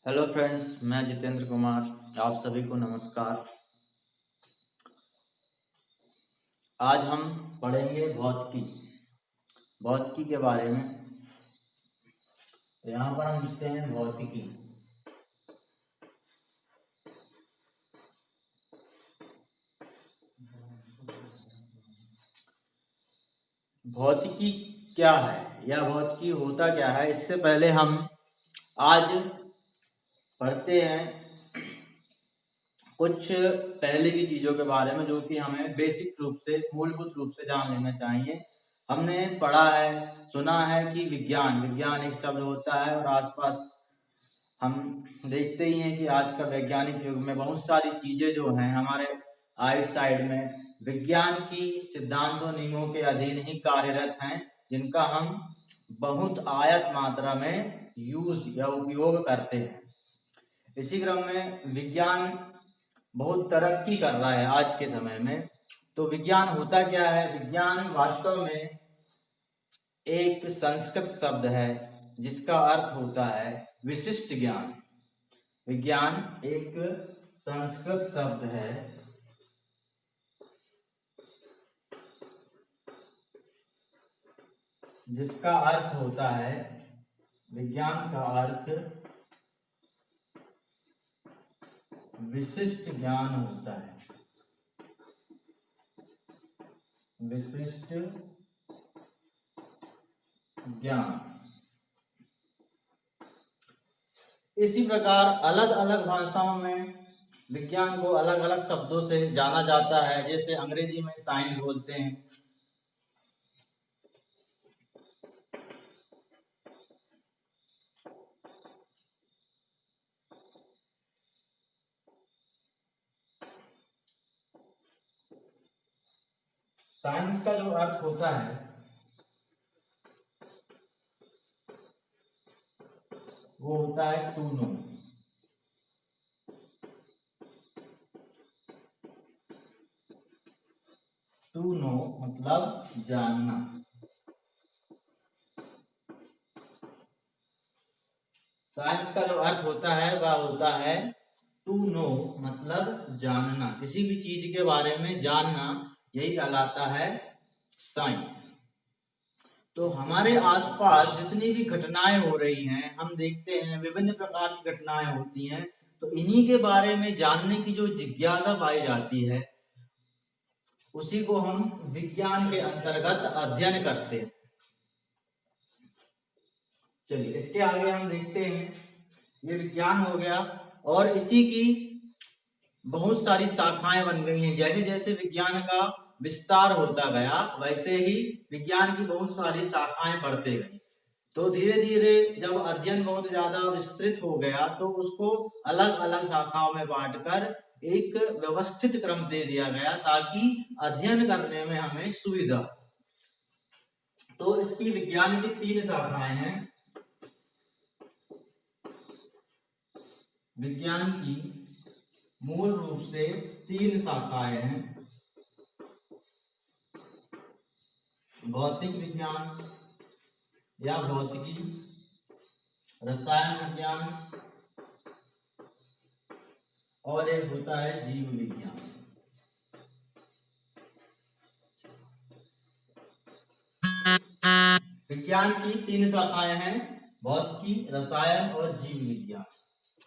Hello friends, मैं जितेंद्र कुमार। आप सभी को नमस्कार। आज हम पढ़ेंगे भौतिकी के बारे में। तो यहाँ पर हम लिखते हैं भौतिकी। भौतिकी क्या है या भौतिकी होता क्या है, इससे पहले हम आज पढ़ते हैं कुछ पहले की चीजों के बारे में जो कि हमें बेसिक रूप से, मूलभूत रूप से जान लेना चाहिए। हमने पढ़ा है, सुना है कि विज्ञान एक शब्द होता है, और आसपास हम देखते ही हैं कि आज का वैज्ञानिक युग में बहुत सारी चीजें जो हैं हमारे आइट साइड में विज्ञान की सिद्धांतों नियमों के अधीन ही कार्यरत हैं, जिनका हम बहुत आयत मात्रा में यूज या उपयोग करते हैं। इसी क्रम में विज्ञान बहुत तरक्की कर रहा है आज के समय में। तो विज्ञान होता क्या है? विज्ञान वास्तव में एक संस्कृत शब्द है जिसका अर्थ होता है विशिष्ट ज्ञान। विज्ञान एक संस्कृत शब्द है जिसका अर्थ होता है, विज्ञान का अर्थ विशिष्ट ज्ञान होता है। विशिष्ट ज्ञान। इसी प्रकार अलग अलग भाषाओं में विज्ञान को अलग अलग शब्दों से जाना जाता है। जैसे अंग्रेजी में साइंस बोलते हैं, साइंस का जो अर्थ होता है वो होता है टू नो। टू नो मतलब जानना। साइंस का जो अर्थ होता है वह होता है टू नो मतलब जानना, किसी भी चीज के बारे में जानना, यही कहलाता है साइंस। तो हमारे आसपास जितनी भी घटनाएं हो रही हैं, हम देखते हैं विभिन्न प्रकार की घटनाएं होती हैं। तो इन्हीं के बारे में जानने की जो जिज्ञासा पाई जाती है, उसी को हम विज्ञान के अंतर्गत अध्ययन करते हैं। चलिए इसके आगे हम देखते हैं, ये विज्ञान हो गया और इसी की बहुत सारी शाखाएं बन गई हैं। जैसे जैसे विज्ञान का विस्तार होता गया, वैसे ही विज्ञान की बहुत सारी शाखाएं बढ़ते गई। तो धीरे धीरे जब अध्ययन बहुत ज्यादा विस्तृत हो गया, तो उसको अलग अलग शाखाओं में बांटकर एक व्यवस्थित क्रम दे दिया गया ताकि अध्ययन करने में हमें सुविधा। तो इसकी विज्ञान की 3 शाखाएं हैं। विज्ञान की मूल रूप से 3 शाखाएं हैं। भौतिक विज्ञान या भौतिकी, रसायन विज्ञान, और एक होता है जीव विज्ञान। विज्ञान की 3 शाखाएं हैं, भौतिकी, रसायन और जीव विज्ञान।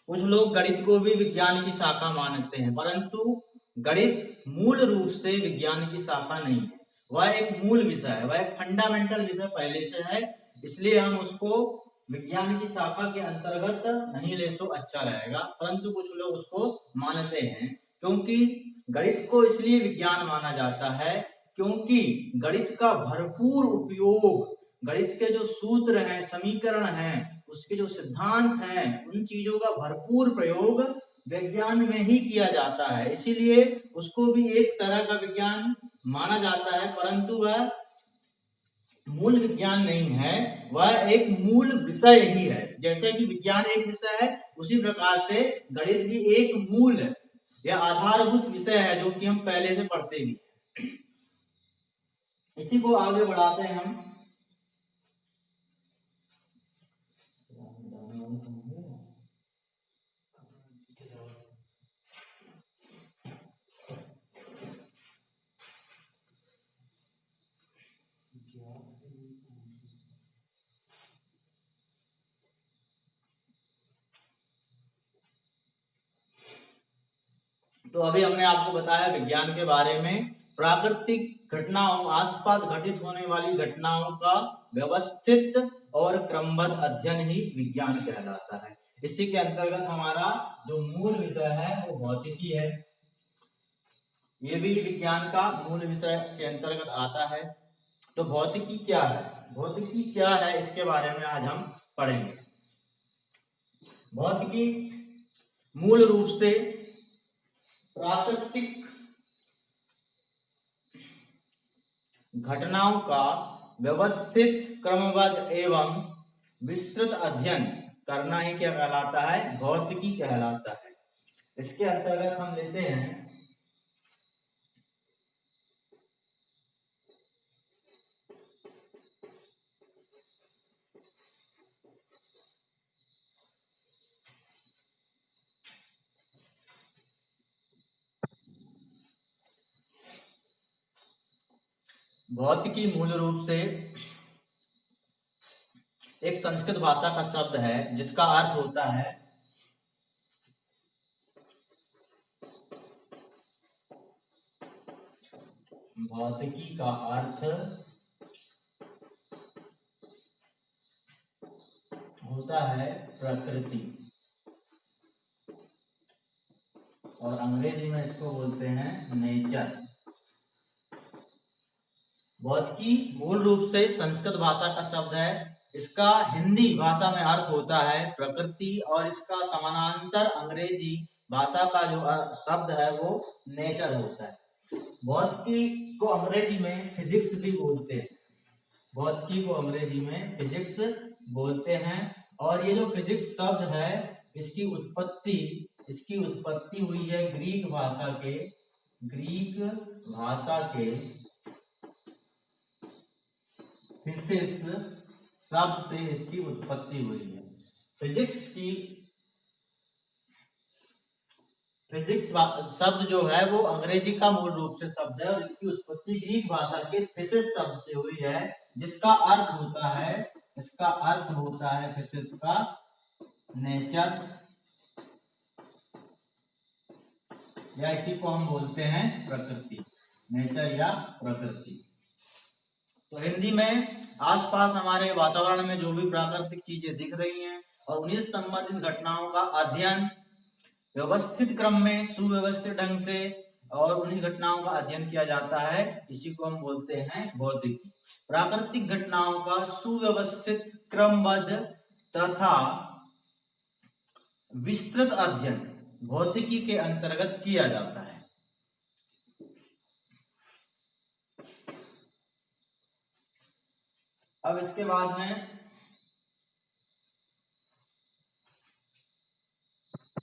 कुछ लोग गणित को भी विज्ञान की शाखा मानते हैं, परंतु गणित मूल रूप से विज्ञान की शाखा नहीं है। वह एक मूल विषय है, वह एक फंडामेंटल विषय पहले से है, इसलिए हम उसको विज्ञान की शाखा के अंतर्गत नहीं ले तो अच्छा रहेगा। परंतु कुछ लोग उसको मानते हैं, क्योंकि गणित को इसलिए विज्ञान माना जाता है क्योंकि गणित का भरपूर उपयोग, गणित के जो सूत्र हैं, समीकरण हैं, उसके जो सिद्धांत हैं, उन चीजों का भरपूर प्रयोग विज्ञान में ही किया जाता है। इसीलिए उसको भी एक तरह का विज्ञान माना जाता है, परंतु वह मूल विज्ञान नहीं है, वह एक मूल विषय ही है। जैसे कि विज्ञान एक विषय है, उसी प्रकार से गणित भी एक मूल या आधारभूत विषय है जो कि हम पहले से पढ़ते भी। इसी को आगे बढ़ाते हैं हम। तो अभी हमने आपको बताया विज्ञान के बारे में, प्राकृतिक घटनाओं, आसपास घटित होने वाली घटनाओं का व्यवस्थित और क्रमबद्ध अध्ययन ही विज्ञान कहलाता है। इसी के अंतर्गत हमारा जो मूल विषय है वो भौतिकी है। ये भी विज्ञान का मूल विषय के अंतर्गत आता है। तो भौतिकी क्या है, भौतिकी क्या है, इसके बारे में आज हम पढ़ेंगे। भौतिकी मूल रूप से प्राकृतिक घटनाओं का व्यवस्थित, क्रमबद्ध एवं विस्तृत अध्ययन करना ही क्या कहलाता है, भौतिकी कहलाता है। इसके अंतर्गत हम लेते हैं भौतिकी मूल रूप से एक संस्कृत भाषा का शब्द है जिसका अर्थ होता है भौतिकी का अर्थ होता है प्रकृति, और अंग्रेजी में इसको बोलते हैं नेचर। भौतिकी मूल रूप से संस्कृत भाषा का शब्द है, इसका हिंदी भाषा में अर्थ होता है प्रकृति, और इसका समानांतर अंग्रेजी भाषा का जो शब्द है वो नेचर होता है। भौतिकी को अंग्रेजी में फिजिक्स भी बोलते हैं, भौतिकी को अंग्रेजी में फिजिक्स बोलते हैं। और ये जो फिजिक्स शब्द है इसकी उत्पत्ति हुई है ग्रीक भाषा के फिजिक्स शब्द से इसकी उत्पत्ति हुई है। फिजिक्स शब्द जो है वो अंग्रेजी का मूल रूप से शब्द है, और इसकी उत्पत्ति ग्रीक भाषा के फिजिक्स शब्द से हुई है, जिसका अर्थ होता है फिजिक्स का नेचर, या इसी को हम बोलते हैं प्रकृति, नेचर या प्रकृति। तो हिंदी में आसपास हमारे वातावरण में जो भी प्राकृतिक चीजें दिख रही हैं और उन्हीं संबंधित घटनाओं का अध्ययन व्यवस्थित क्रम में, सुव्यवस्थित ढंग से, और उन्हीं घटनाओं का अध्ययन किया जाता है, इसी को हम बोलते हैं भौतिकी। प्राकृतिक घटनाओं का सुव्यवस्थित, क्रमबद्ध तथा विस्तृत अध्ययन भौतिकी के अंतर्गत किया जाता है। अब इसके बाद में